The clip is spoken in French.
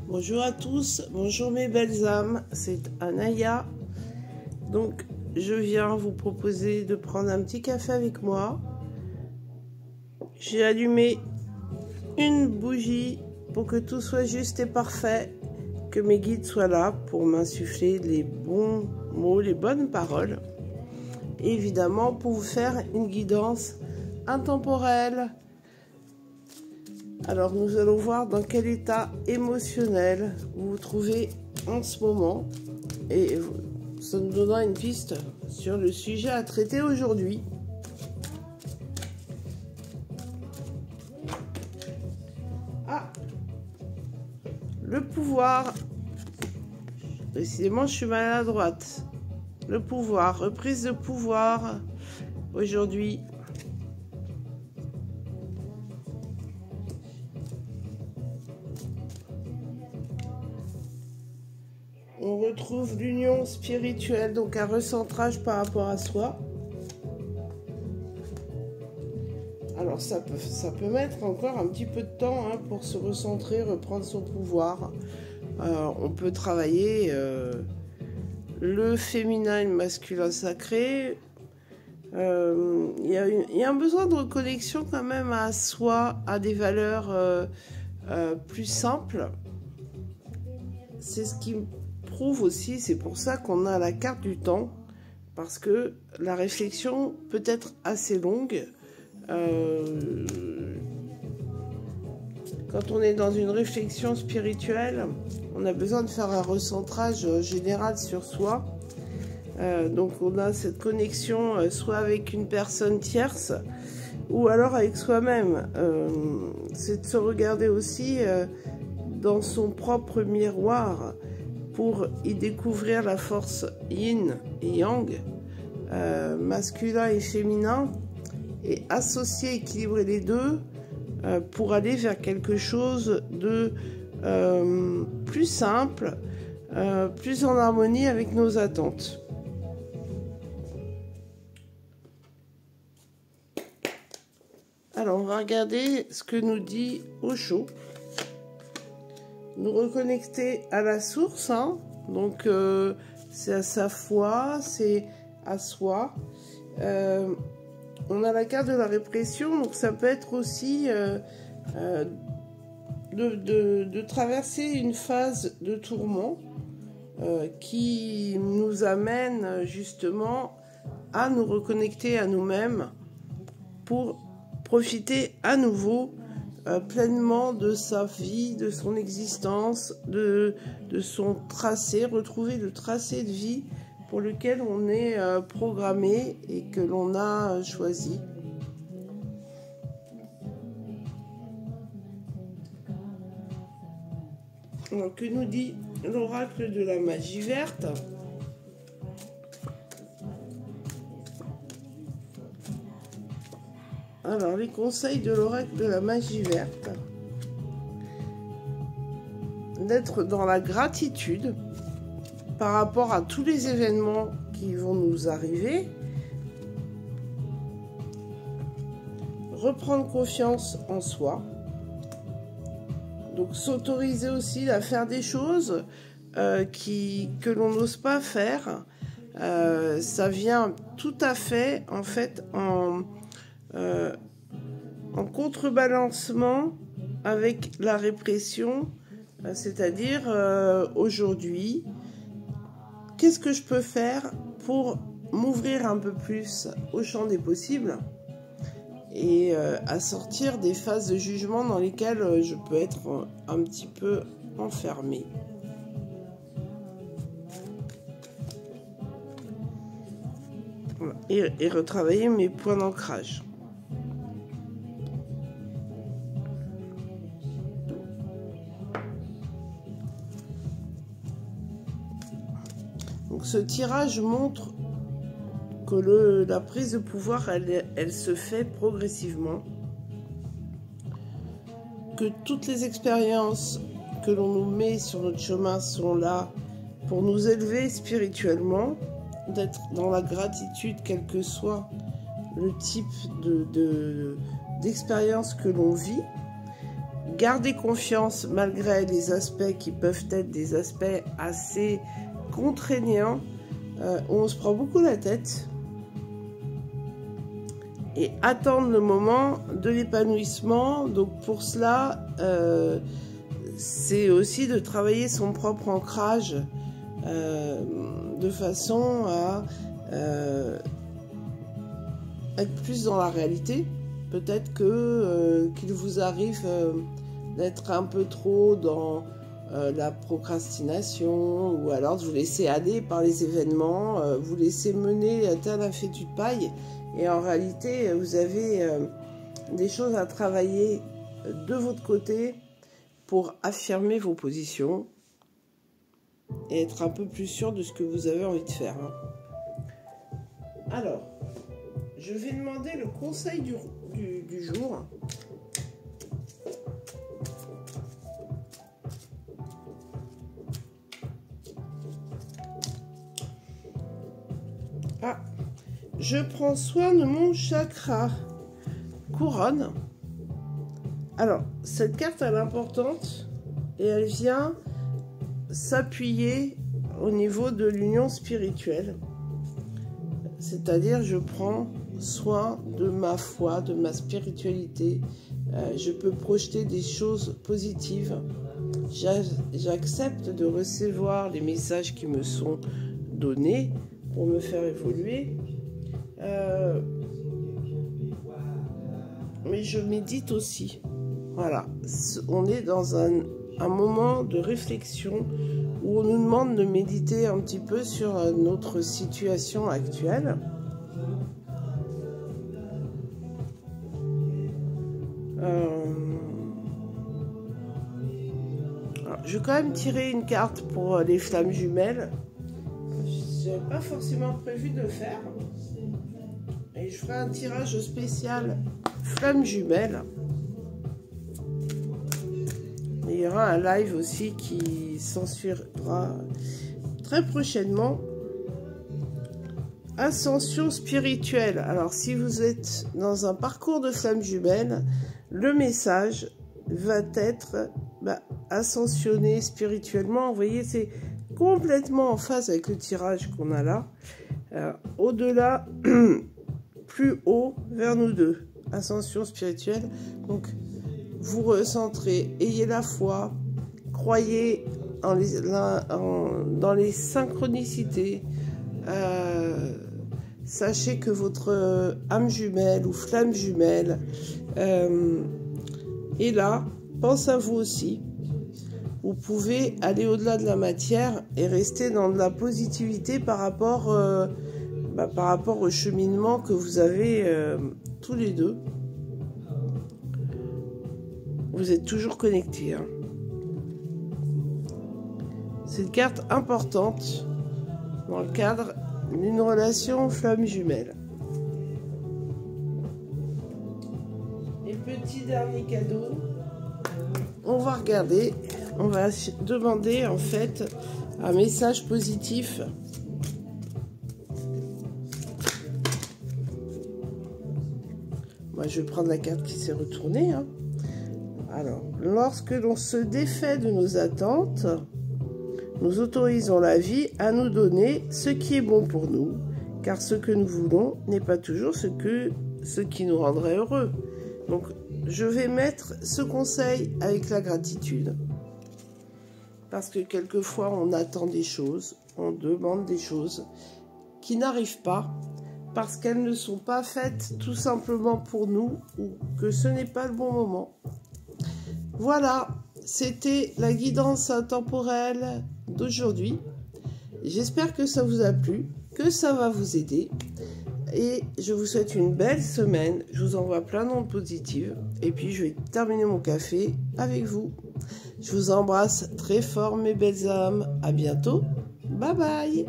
Bonjour à tous, bonjour mes belles âmes, c'est Anaya. Donc je viens vous proposer de prendre un petit café avec moi. J'ai allumé une bougie pour que tout soit juste et parfait, que mes guides soient là pour m'insuffler les bons mots, les bonnes paroles. Et évidemment pour vous faire une guidance intemporelle. Alors nous allons voir dans quel état émotionnel vous vous trouvez en ce moment et ça nous donnera une piste sur le sujet à traiter aujourd'hui. Ah, le pouvoir. Décidément, je suis maladroite. Le pouvoir, reprise de pouvoir aujourd'hui. On retrouve l'union spirituelle, donc un recentrage par rapport à soi. Alors ça peut mettre encore un petit peu de temps pour se recentrer, reprendre son pouvoir. On peut travailler le féminin et le masculin sacré. Il y a un besoin de reconnexion quand même à soi, à des valeurs plus simples. C'est ce qui prouve aussi, c'est pour ça qu'on a la carte du temps, parce que la réflexion peut être assez longue. Quand on est dans une réflexion spirituelle, on a besoin de faire un recentrage général sur soi. Donc on a cette connexion soit avec une personne tierce ou alors avec soi-même. C'est de se regarder aussi dans son propre miroir pour y découvrir la force yin et yang, masculin et féminin, et associer, équilibrer les deux pour aller vers quelque chose de plus simple, plus en harmonie avec nos attentes. Alors, on va regarder ce que nous dit Osho. Nous reconnecter à la source, donc c'est à sa foi, c'est à soi. On a la carte de la répression, donc ça peut être aussi de traverser une phase de tourment qui nous amène justement à nous reconnecter à nous-mêmes pour profiter à nouveau pleinement de sa vie, de son existence, de son tracé, retrouver le tracé de vie pour lequel on est programmé et que l'on a choisi. Alors, que nous dit l'oracle de la magie verte ? Alors, les conseils de l'oracle de la magie verte. D'être dans la gratitude par rapport à tous les événements qui vont nous arriver. Reprendre confiance en soi. Donc, s'autoriser aussi à faire des choses que l'on n'ose pas faire. Ça vient tout à fait, en fait, en contrebalancement avec la répression, c'est-à-dire aujourd'hui, qu'est-ce que je peux faire pour m'ouvrir un peu plus au champ des possibles et à sortir des phases de jugement dans lesquelles je peux être un petit peu enfermée. Et retravailler mes points d'ancrage. Donc ce tirage montre que la prise de pouvoir, elle se fait progressivement. Que toutes les expériences que l'on nous met sur notre chemin sont là pour nous élever spirituellement, d'être dans la gratitude, quel que soit le type d'expérience que l'on vit, Gardez confiance malgré les aspects qui peuvent être des aspects assez contraignants, où on se prend beaucoup la tête. Et attendre le moment de l'épanouissement. Donc pour cela, c'est aussi de travailler son propre ancrage de façon à être plus dans la réalité. Peut-être qu'il vous arrive d'être un peu trop dans la procrastination, ou alors de vous laisser aller par les événements, vous laisser mener tel un fétu de paille, et en réalité vous avez des choses à travailler de votre côté pour affirmer vos positions et être un peu plus sûr de ce que vous avez envie de faire. Alors, je vais demander le conseil du jour. Ah, je prends soin de mon chakra couronne. Alors, cette carte elle est importante et elle vient s'appuyer au niveau de l'union spirituelle. C'est-à-dire, je prends soin de ma foi, de ma spiritualité. Je peux projeter des choses positives. J'accepte de recevoir les messages qui me sont donnés pour me faire évoluer. Mais je médite aussi. Voilà, on est dans un moment de réflexion où on nous demande de méditer un petit peu sur notre situation actuelle. Je vais quand même tirer une carte pour les flammes jumelles. Je n'avais pas forcément prévu de le faire. Et je ferai un tirage spécial flammes jumelles. Il y aura un live aussi qui s'ensuivra très prochainement. Ascension spirituelle. Alors, si vous êtes dans un parcours de flammes jumelles, le message va être ascensionner spirituellement. Vous voyez, c'est complètement en phase avec le tirage qu'on a là. Au-delà, plus haut vers nous deux. Ascension spirituelle. Donc, vous recentrez, ayez la foi, croyez dans les synchronicités. Sachez que votre âme jumelle ou flamme jumelle est là, pense à vous aussi. Vous pouvez aller au-delà de la matière et rester dans de la positivité par rapport au cheminement que vous avez tous les deux. Vous êtes toujours connectés. Hein. C'est une carte importante dans le cadre d'une relation flamme jumelle. Et petit dernier cadeau, on va regarder, on va demander en fait un message positif. Moi je vais prendre la carte qui s'est retournée. Hein. Alors, lorsque l'on se défait de nos attentes, nous autorisons la vie à nous donner ce qui est bon pour nous, car ce que nous voulons n'est pas toujours ce qui nous rendrait heureux. Donc, je vais mettre ce conseil avec la gratitude. Parce que quelquefois, on attend des choses, on demande des choses qui n'arrivent pas, parce qu'elles ne sont pas faites tout simplement pour nous, ou que ce n'est pas le bon moment. Voilà, c'était la guidance intemporelle d'aujourd'hui. J'espère que ça vous a plu, que ça va vous aider. Et je vous souhaite une belle semaine. Je vous envoie plein d'ondes positives. Et puis, je vais terminer mon café avec vous. Je vous embrasse très fort, mes belles âmes. À bientôt. Bye bye.